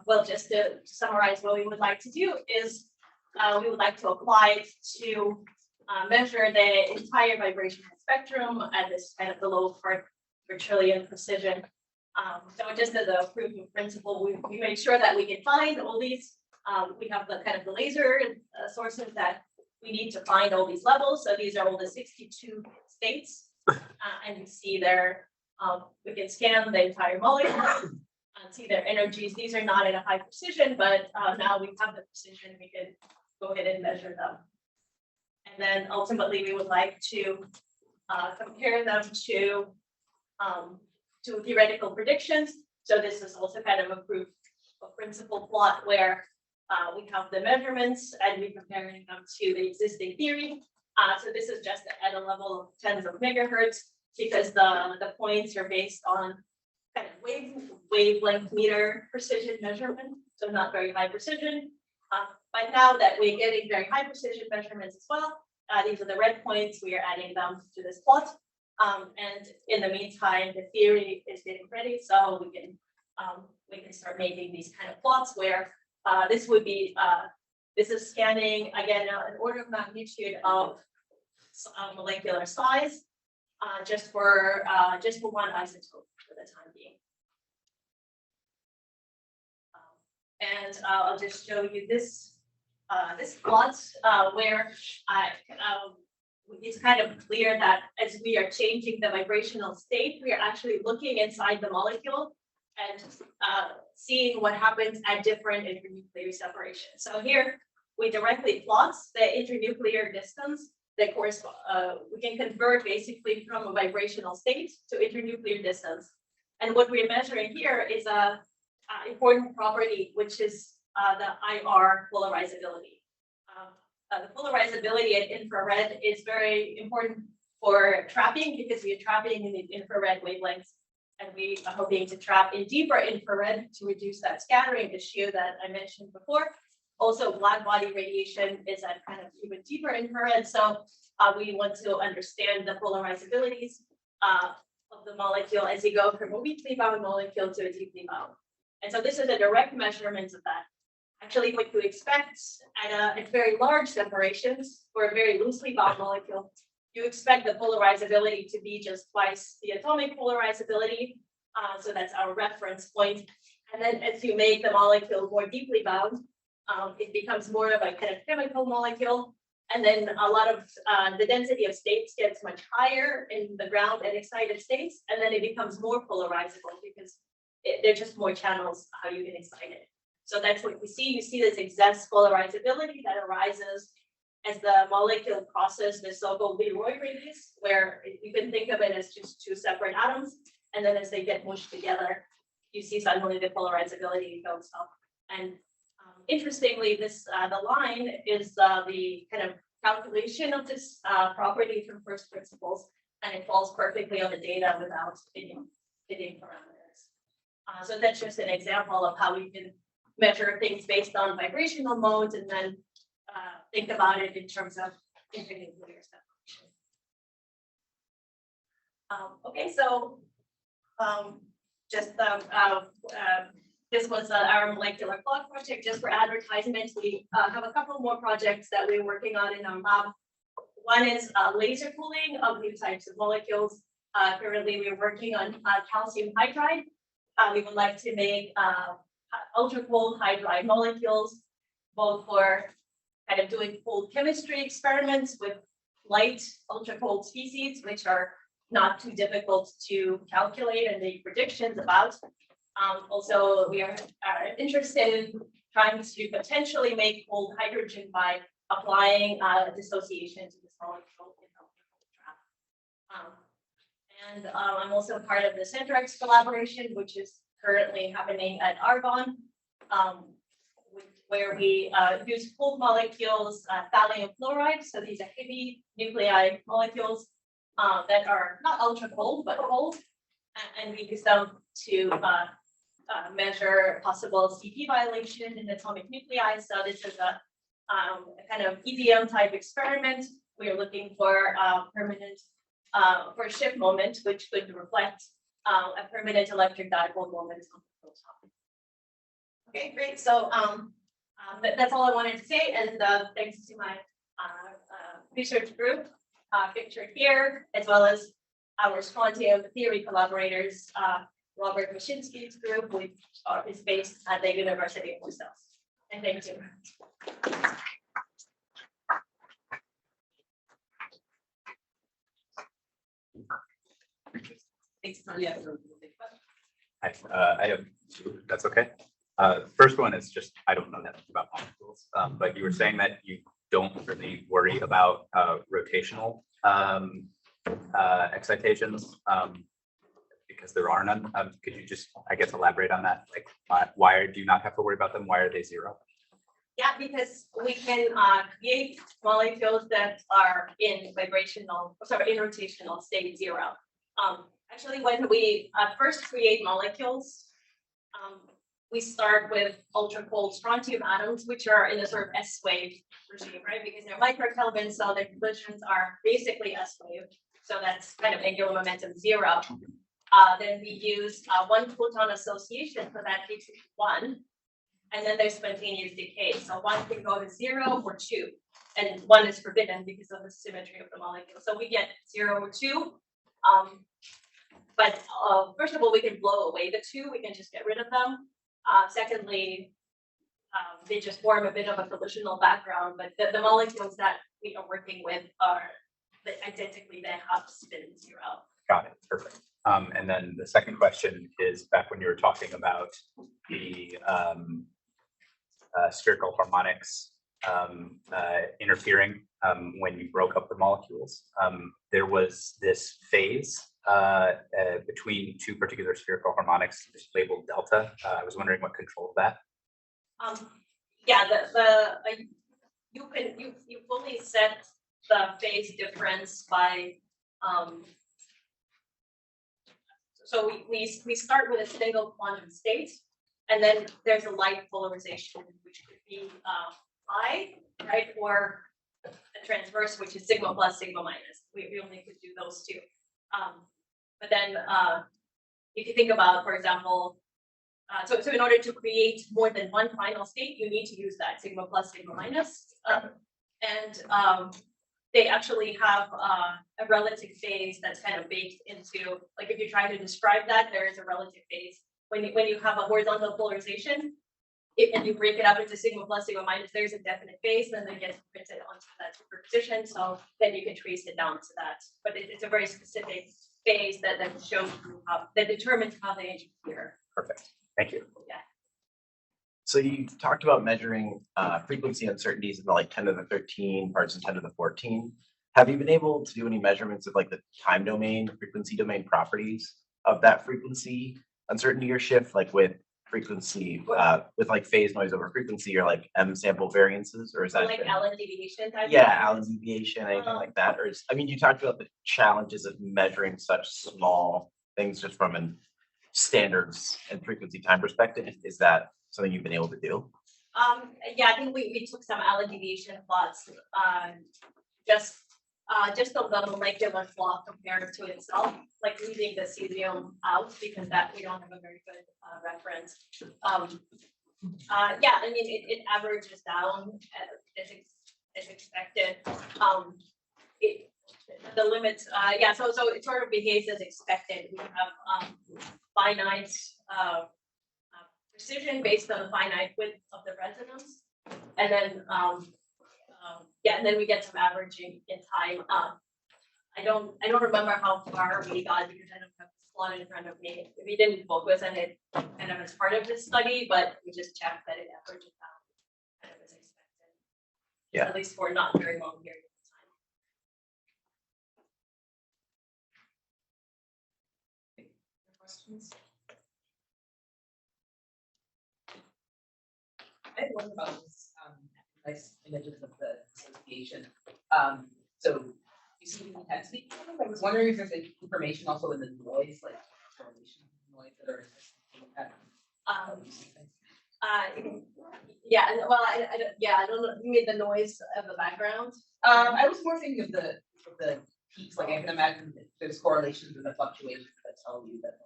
Well, just to summarize what we would like to do is we would like to apply it to measure the entire vibrational spectrum at this kind of the low part per trillion precision. So just as a proof of principle, we make sure that we can find all these. We have the kind of the laser sources that we need to find all these levels. So these are all the 62 states, and you see there, we can scan the entire molecule and see their energies. These are not at a high precision, but now we have the precision, we can go ahead and measure them. And then ultimately we would like to compare them to theoretical predictions. So this is also kind of a proof of principle plot where we have the measurements and we're comparing them to the existing theory. So this is just at a level of tens of megahertz because the points are based on kind of wavelength meter precision measurement, so not very high precision. But now that we're getting very high precision measurements as well, these are the red points, we are adding them to this plot. And in the meantime, the theory is getting ready, so we can start making these kind of plots where this would be this is scanning again an order of magnitude of molecular size just for one isotope for the time being. And I'll just show you this this plot where it's kind of clear that as we are changing the vibrational state, we are actually looking inside the molecule and seeing what happens at different internuclear separations. So here we directly plot the internuclear distance that corresponds. We can convert basically from a vibrational state to internuclear distance. And what we're measuring here is a important property, which is the IR polarizability. The polarizability at infrared is very important for trapping because we are trapping in the infrared wavelengths, and we are hoping to trap in deeper infrared to reduce that scattering issue that I mentioned before. Also, black body radiation is at kind of even deeper infrared, so we want to understand the polarizabilities of the molecule as you go from a weakly bound molecule to a deeply bound. And so this is a direct measurement of that. Actually, what you expect at very large separations for a very loosely bound molecule, you expect the polarizability to be just twice the atomic polarizability. So that's our reference point. And then as you make the molecule more deeply bound, it becomes more of a kind of chemical molecule. And then a lot of the density of states gets much higher in the ground and excited states. And then it becomes more polarizable because there are just more channels how you get excited. So that's what we see. You see this excess polarizability that arises as the molecule crosses the so-called Leroy radius, where you can think of it as just two separate atoms. And then as they get mushed together, you see suddenly the polarizability goes up. And interestingly, this the line is the kind of calculation of this property from first principles, and it falls perfectly on the data without fitting parameters. So that's just an example of how we can measure things based on vibrational modes and then think about it in terms of internuclear separation. Okay, so just this was our molecular clock project just for advertisement. We have a couple more projects that we're working on in our lab. One is laser cooling of new types of molecules. Currently, we're working on calcium hydride. We would like to make ultra cold hydride molecules, both for kind of doing cold chemistry experiments with light ultra cold species, which are not too difficult to calculate and make predictions about. Also, we are interested in trying to potentially make cold hydrogen by applying dissociation to this molecule in ultra-cold trap. I'm also part of the Centrex collaboration, which is currently happening at Argonne, where we use cold molecules, thallium fluoride. So these are heavy nuclei molecules that are not ultra cold, but cold. And we use them to measure possible CP violation in atomic nuclei. So this is a kind of EDM type experiment. We are looking for permanent for shift moment, which would reflect a permanent electric dipole moment on the photon. Okay, great. So that's all I wanted to say, and thanks to my research group pictured here, as well as our quantum theory collaborators, Robert Mashinsky's group, which is based at the University of Brussels. And thank you. Thanks, Tanya. I have two, that's okay. First one is just, I don't know that much about molecules, but you were saying that you don't really worry about rotational excitations because there are none. Could you just, I guess, elaborate on that? Like, why do you not have to worry about them? Why are they zero? Yeah, because we can create molecules that are in rotational state zero. Actually, when we first create molecules, we start with ultra cold strontium atoms, which are in a sort of S wave regime, right? Because they're microkelvin, so their collisions are basically S wave. So that's kind of angular momentum zero. Then we use one photon association, so that takes it to one. And then there's spontaneous decay. So one can go to 0 or 2. And 1 is forbidden because of the symmetry of the molecule. So we get 0 or 2. But first of all, we can blow away the 2. We can just get rid of them. Secondly, they just form a bit of a collisional background. But the molecules that we are working with are identically, they have spin 0. Got it, perfect. And then the second question is back when you were talking about the spherical harmonics interfering when you broke up the molecules. There was this phase between two particular spherical harmonics labeled delta. I was wondering what controlled that. Yeah, you fully set the phase difference by so we start with a single quantum state, and then there's a light polarization, which could be I, right, or a transverse, which is sigma plus, sigma minus. We only could do those two. But then if you think about, for example, so in order to create more than one final state, you need to use that sigma plus, sigma minus. And they actually have a relative phase that's kind of baked into, like if you try to describe that, there is a relative phase. When you have a horizontal polarization, and you break it up into sigma plus, sigma minus, there's a definite phase, then they get printed onto that superposition. So then you can trace it down to that. But it's a very specific phase that shows you how, that determines how they interfere. Perfect, thank you. Yeah. So you talked about measuring frequency uncertainties in the like 10 to the 13 parts and 10 to the 14. Have you been able to do any measurements of like the time domain, frequency domain properties of that frequency uncertainty or shift, like with frequency, with like phase noise over frequency or like M sample variances, or is that like Allen deviation type? Yeah, Allen deviation, anything like that, or is, I mean, you talked about the challenges of measuring such small things just from an standards and frequency time perspective. Is that something you've been able to do? Yeah, I think we took some Allen deviation plots just just of the molecular clock compared to itself, like leaving the cesium out because that we don't have a very good reference. Yeah, I mean, it averages down as expected. It, the limits, yeah, so it sort of behaves as expected. We have finite precision based on the finite width of the resonance, and then yeah, and then we get some averaging in time. I don't remember how far we got because I don't have the slot in front of me. We didn't focus on it kind of as part of this study, but we just checked that it averages out kind of as expected. Yeah. At least for not very long period of time. Questions? I had one about this, nice images of the association. So you see the intensity, I was wondering if there's any information also in the noise, like correlation noise that are. Yeah, well, I don't know, you mean the noise of the background? I was more thinking of the peaks, like I can imagine that there's correlations in the fluctuations that tell you that.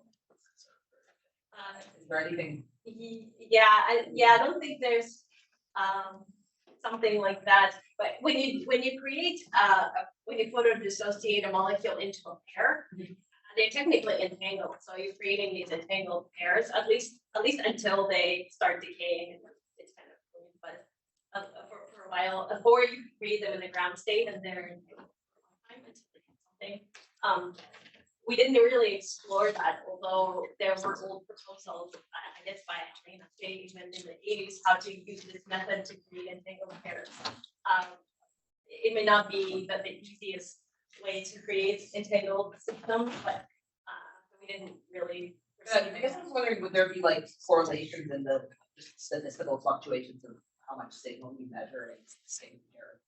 Is there anything? Yeah, I don't think there's something like that. But when you create when you photo dissociate a molecule into a pair, they're technically entangled. So you're creating these entangled pairs at least until they start decaying, and it's kind of cool. But for a while, or you create them in the ground state and they're entangled for a long time until they get something. We didn't really explore that, although there were old proposals, I guess by China, even in the 80s, how to use this method to create entangled pairs. It may not be the easiest way to create entangled systems, but we didn't really. I guess I was wondering, would there be like correlations in the just statistical fluctuations of how much signal you measure in the same pair of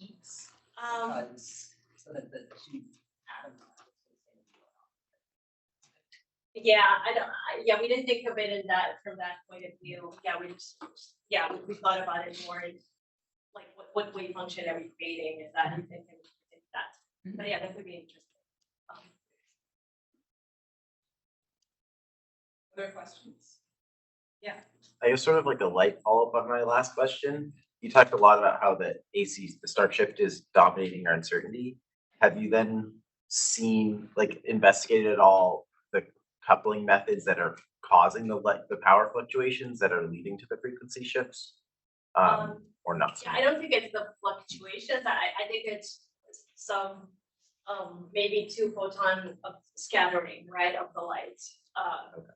peaks? So that the two atoms. Yeah, yeah, we didn't think of it in that from that point of view. Yeah, we thought about it more in like what wave function are we creating? Is that anything that? But yeah, that could be interesting. Other questions? Yeah. I guess sort of like a light follow-up on my last question. You talked a lot about how the start shift is dominating our uncertainty. Have you then seen, like, investigated at all the coupling methods that are causing the power fluctuations that are leading to the frequency shifts? Or not? Yeah, I don't think it's the fluctuations. I think it's some maybe 2 photon of scattering, right, of the light. Okay.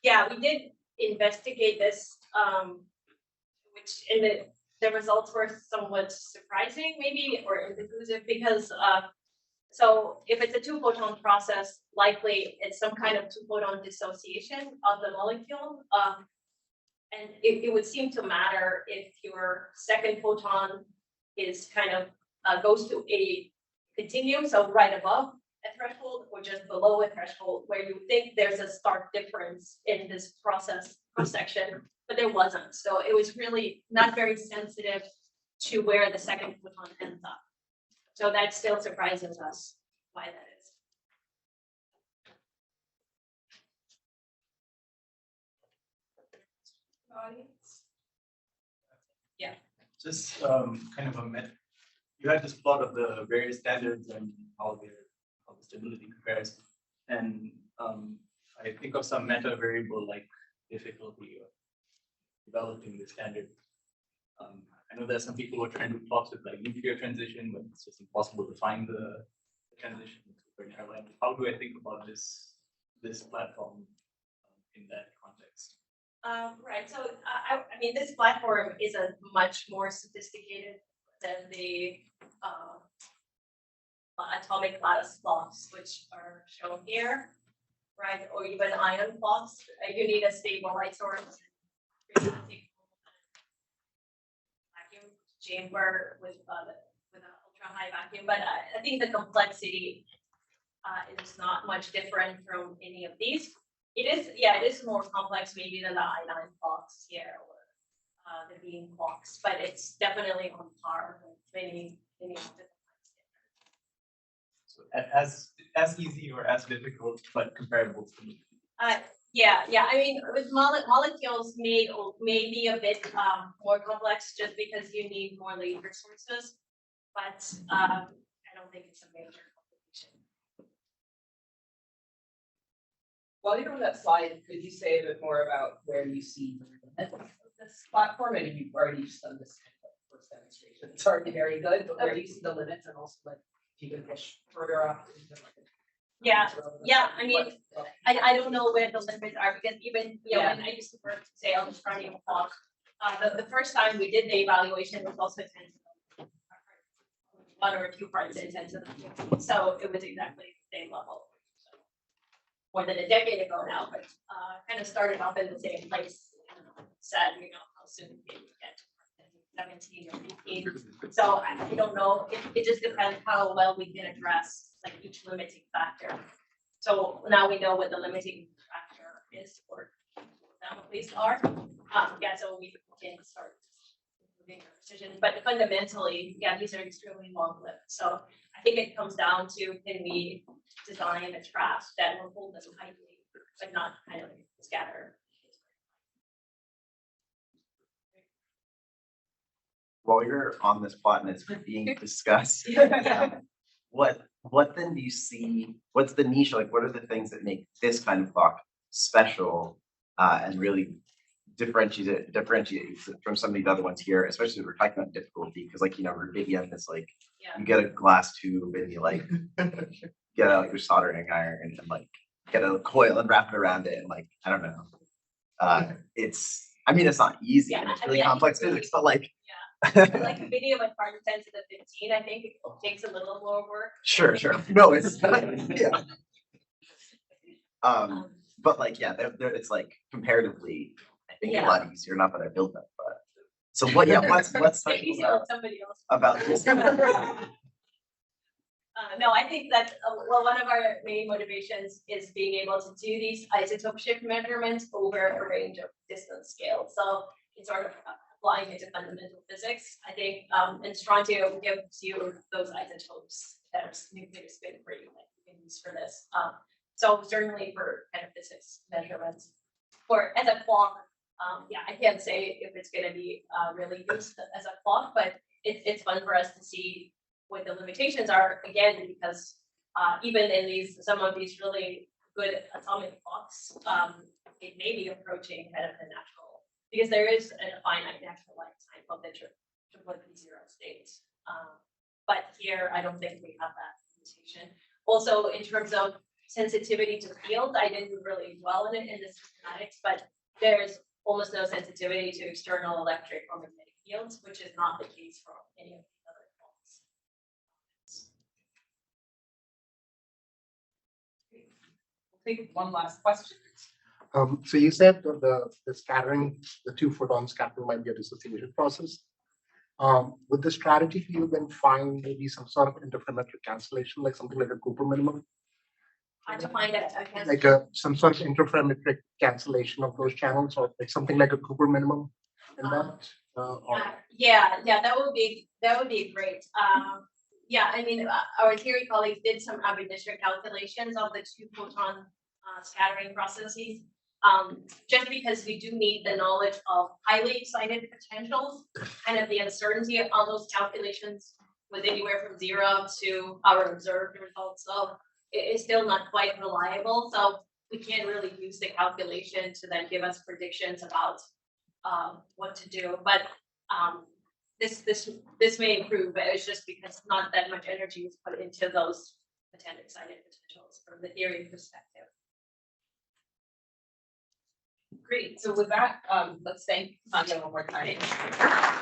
Yeah, we did investigate this, which in the results were somewhat surprising, maybe, or inconclusive, because so if it's a 2 photon process, likely it's some kind of 2 photon dissociation of the molecule. And it would seem to matter if your second photon is kind of goes to a continuum, so right above a threshold or just below a threshold, where you think there's a stark difference in this process cross section, but there wasn't. So it was really not very sensitive to where the second photon ends up. So that still surprises us why that is. Audience? Yeah. Just kind of a myth. You had this plot of the various standards and how the stability compares, and I think of some meta variable like difficulty of developing the standard. I know there's some people who are trying to do plots with like nuclear transition, but it's just impossible to find the transition. How do I think about this platform in that context? Right. So I mean, this platform is a much more sophisticated than the atomic lattice clocks, which are shown here, right? Or even ion clocks. You need a stable light source, vacuum chamber with an ultra high vacuum. But I think the complexity is not much different from any of these. It is more complex maybe than the ion clocks here or the beam clocks, but it's definitely on par with many different standards. So as easy or as difficult, but comparable to me. Yeah, I mean, with molecules may be a bit more complex just because you need more labor sources, but I don't think it's a major complication. While you're on that slide, could you say a bit more about where you see the limits of this platform? And you've already just done this first demonstration. It's already very good, but where do you see the limits and also like if you can push further up? Yeah, I mean, I don't know where the limits are because even, you know, when I used to work sales running a clock, the first time we did the evaluation was also 10 to the 1 or 2 parts in 10 to the 15. So it was exactly the same level. So, more than a decade ago now, but kind of started off in the same place. Said, you know, how soon we get to 17 or 18. So I don't know. It just depends how well we can address like each limiting factor. So now we know what the limiting factor is for them at least are. Yeah, so we can start improving our precision. But fundamentally, yeah, these are extremely long-lived. So I think it comes down to can we design a trap that will hold them tightly, but not kind of scatter. While you're on this plot and it's being discussed, what then do you see, what's the niche, like what are the things that make this kind of clock special and really differentiate it from some of the other ones here, especially if we're talking about difficulty, because like, you know, rubidium is like, you get a glass tube and you like get out your soldering iron and like get a coil and wrap it around it and like, I don't know. It's, I mean, it's not easy and it's really complex physics, but like, Like a video at part 10 to the 15, I think it takes a little more work. Sure. No, it's yeah. But like, yeah, it's like comparatively, I think a lot easier. Not that I built that, but so what? Yeah, let's talk Somebody else about this. No, I think that well, one of our main motivations is being able to do these isotope shift measurements over a range of distance scales. So it's sort of applying it to fundamental physics. I think, and strontium gives you those isotopes that are nuclear spin free that you can use for this. So certainly for kind of physics measurements, or as a clock, yeah, I can't say if it's going to be really used as a clock, but it's fun for us to see what the limitations are again, because even in some of these really good atomic clocks, it may be approaching kind of the natural, because there is a finite natural lifetime of the triplet zero states. But here, I don't think we have that limitation. Also, in terms of sensitivity to fields, I didn't really dwell in it in the systematics, but there's almost no sensitivity to external electric or magnetic fields, which is not the case for any of the other clocks. We'll take one last question. So you said that the scattering, the 2-photon scattering might be a dissociation process. Would the strategy you then find maybe some sort of interferometric cancellation, like something like a Cooper minimum? To find it, like some sort of interferometric cancellation of those channels, or like something like a Cooper minimum in that? Yeah, that would be great. Yeah, I mean, our theory colleagues did some arbitration calculations of the 2-photon scattering processes. Just because we do need the knowledge of highly excited potentials, kind of the uncertainty on those calculations was anywhere from 0 to our observed results. So it's still not quite reliable. So we can't really use the calculation to then give us predictions about what to do. But this may improve, but it's just because not that much energy is put into those potential excited potentials from the theory perspective. Great. So with that, let's thank Tanya one more time.